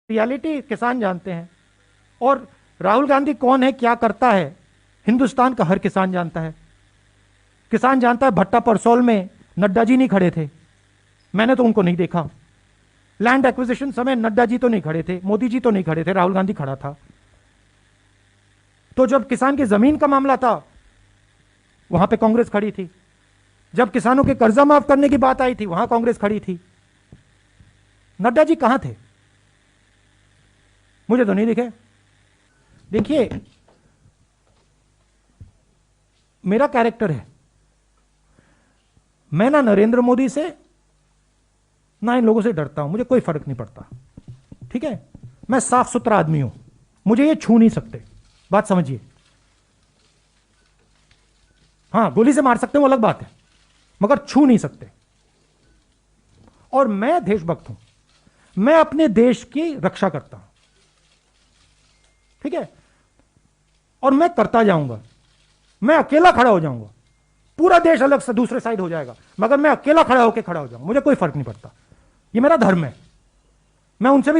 Reality किसान जानते हैं। और राहुल गांधी कौन है, क्या करता है, हिंदुस्तान का हर किसान जानता है। किसान जानता है भट्टा परसौल में नड्डा जी नहीं खड़े थे, मैंने तो उनको नहीं देखा। लैंड एक्विजिशन समय नड्डा जी तो नहीं खड़े थे, मोदी जी तो नहीं खड़े थे, राहुल गांधी खड़ा था। तो जब किसान की जमीन का मामला था वहां पे कांग्रेस खड़ी थी। जब किसानों के कर्जा माफ करने की बात आई थी वहां कांग्रेस खड़ी थी। नड्डा जी कहां थे, मुझे तो नहीं दिखे। देखिए मेरा कैरेक्टर है, मैं ना नरेंद्र मोदी से ना इन लोगों से डरता हूं, मुझे कोई फर्क नहीं पड़ता। ठीक है, मैं साफ सुथरा आदमी हूं, मुझे ये छू नहीं सकते, बात समझिए। हाँ गोली से मार सकते हैं वो अलग बात है, मगर छू नहीं सकते। और मैं देशभक्त हूं, मैं अपने देश की रक्षा करता हूं, ठीक है, और मैं करता जाऊंगा। मैं अकेला खड़ा हो जाऊंगा, पूरा देश अलग से दूसरे साइड हो जाएगा, मगर मैं अकेला खड़ा होकर खड़ा हो जाऊंगा, मुझे कोई फर्क नहीं पड़ता। ये मेरा धर्म है, मैं उनसे भी